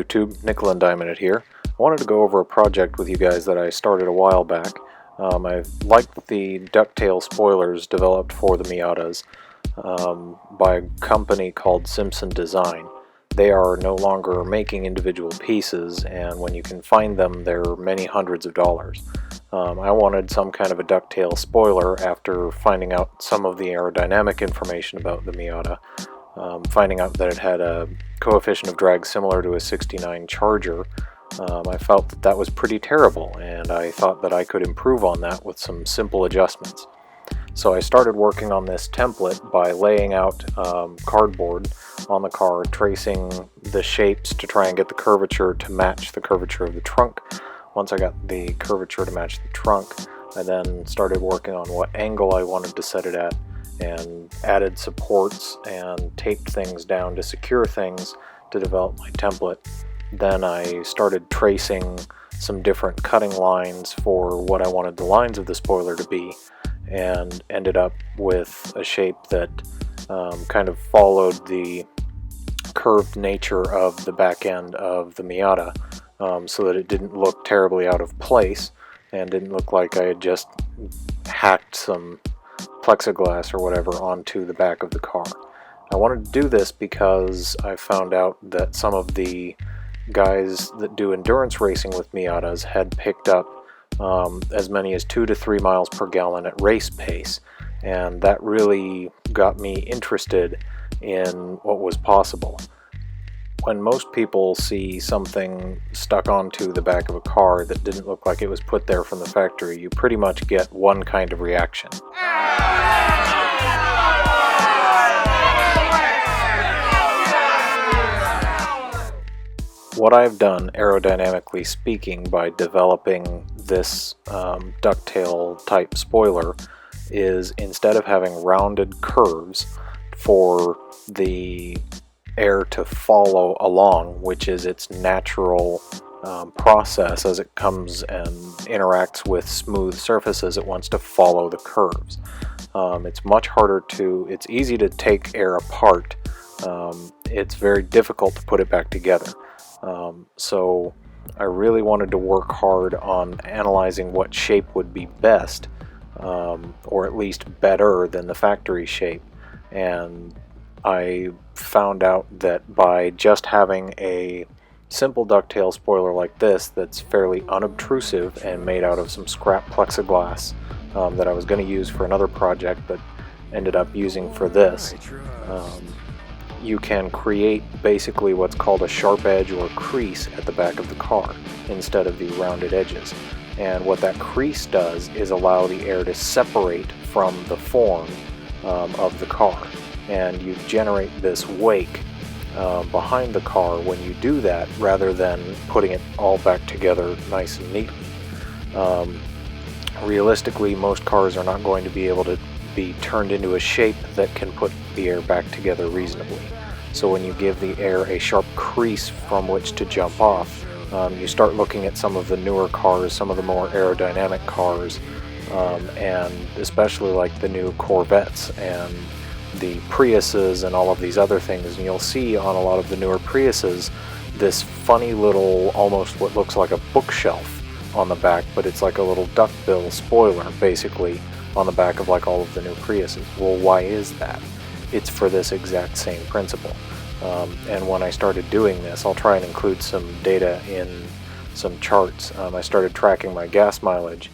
YouTube, Nickel and Diamond It here. I wanted to go over a project with you guys that I started a while back. I liked the ducktail spoilers developed for the Miatas by a company called Simpson Design. They are no longer making individual pieces, and when you can find them, they're many hundreds of dollars. I wanted some kind of a ducktail spoiler after finding out some of the aerodynamic information about the Miata. Finding out that it had a coefficient of drag similar to a 69 Charger, I felt that that was pretty terrible, and I thought that I could improve on that with some simple adjustments. So I started working on this template by laying out cardboard on the car, tracing the shapes to try and get the curvature to match the curvature of the trunk. Once I got the curvature to match the trunk, I then started working on what angle I wanted to set it at, and added supports and taped things down to secure things to develop my template. Then I started tracing some different cutting lines for what I wanted the lines of the spoiler to be, and ended up with a shape that kind of followed the curved nature of the back end of the Miata, so that it didn't look terribly out of place and didn't look like I had just hacked some plexiglass or whatever onto the back of the car. I wanted to do this because I found out that some of the guys that do endurance racing with Miatas had picked up as many as 2 to 3 miles per gallon at race pace, and that really got me interested in what was possible. When most people see something stuck onto the back of a car that didn't look like it was put there from the factory, you pretty much get one kind of reaction. What I've done, aerodynamically speaking, by developing this ducktail type spoiler is, instead of having rounded curves for the air to follow along, which is its natural process as it comes and interacts with smooth surfaces, it wants to follow the curves. It's much harder it's easy to take air apart. It's very difficult to put it back together. So I really wanted to work hard on analyzing what shape would be best, or at least better than the factory shape, and I found out that by just having a simple ducktail spoiler like this that's fairly unobtrusive and made out of some scrap plexiglass that I was going to use for another project but ended up using for this, you can create basically what's called a sharp edge or crease at the back of the car instead of the rounded edges. And what that crease does is allow the air to separate from the form of the car, and you generate this wake behind the car when you do that, rather than putting it all back together nice and neatly. Realistically, most cars are not going to be able to be turned into a shape that can put the air back together reasonably. So when you give the air a sharp crease from which to jump off, you start looking at some of the newer cars, some of the more aerodynamic cars, and especially like the new Corvettes and the Priuses and all of these other things, and you'll see on a lot of the newer Priuses this funny little, almost what looks like a bookshelf on the back, but it's like a little duckbill spoiler basically on the back of like all of the new Priuses. Well, why is that? It's for this exact same principle. And when I started doing this, I'll try and include some data in some charts. I started tracking my gas mileage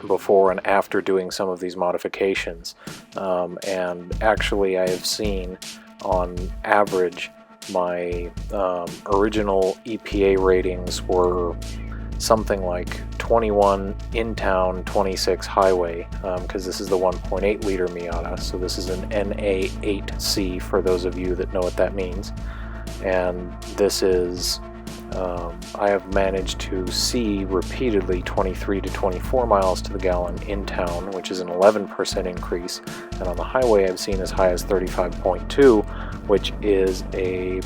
before and after doing some of these modifications, and actually I have seen on average my original EPA ratings were something like 21 in town, 26 highway, because this is the 1.8 liter Miata, so this is an NA8C for those of you that know what that means. And this is I have managed to see repeatedly 23 to 24 miles to the gallon in town, which is an 11% increase, and on the highway I've seen as high as 35.2, which is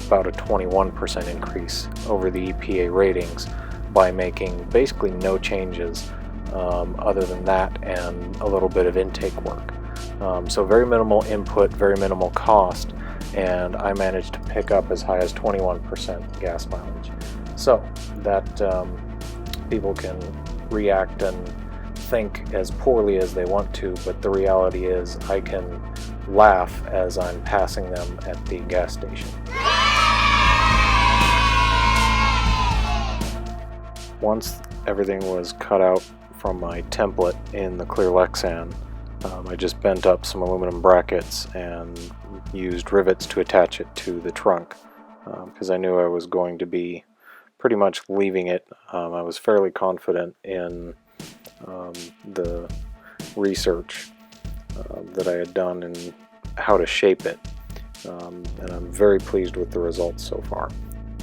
about a 21% increase over the EPA ratings, by making basically no changes other than that and a little bit of intake work. So very minimal input, very minimal cost, and I managed to pick up as high as 21% gas mileage. So that people can react and think as poorly as they want to, but the reality is I can laugh as I'm passing them at the gas station. Once everything was cut out from my template in the clear Lexan, I just bent up some aluminum brackets and used rivets to attach it to the trunk, because I knew I was going to be pretty much leaving it. I was fairly confident in the research that I had done and how to shape it, and I'm very pleased with the results so far.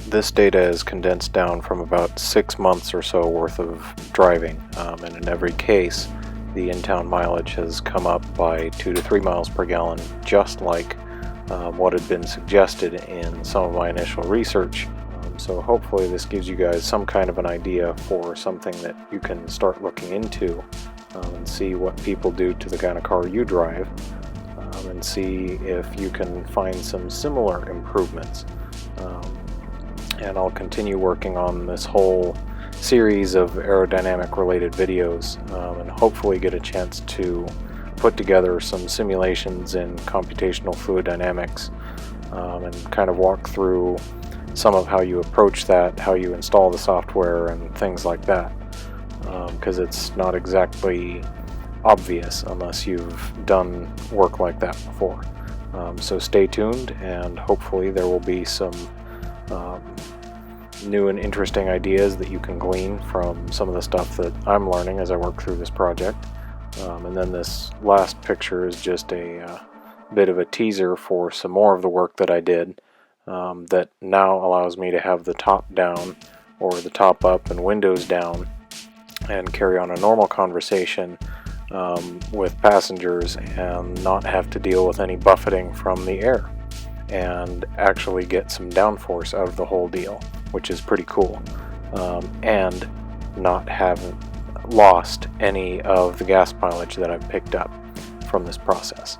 This data is condensed down from about 6 months or so worth of driving, and in every case the in-town mileage has come up by 2 to 3 miles per gallon, just like what had been suggested in some of my initial research. So hopefully this gives you guys some kind of an idea for something that you can start looking into, and see what people do to the kind of car you drive, and see if you can find some similar improvements. And I'll continue working on this whole series of aerodynamic related videos, and hopefully get a chance to put together some simulations in computational fluid dynamics, and kind of walk through some of how you approach that, how you install the software and things like that, because it's not exactly obvious unless you've done work like that before. So stay tuned, and hopefully there will be some new and interesting ideas that you can glean from some of the stuff that I'm learning as I work through this project. And then this last picture is just a bit of a teaser for some more of the work that I did, that now allows me to have the top down or the top up and windows down and carry on a normal conversation with passengers and not have to deal with any buffeting from the air, and actually get some downforce out of the whole deal, which is pretty cool, and not have lost any of the gas mileage that I've picked up from this process.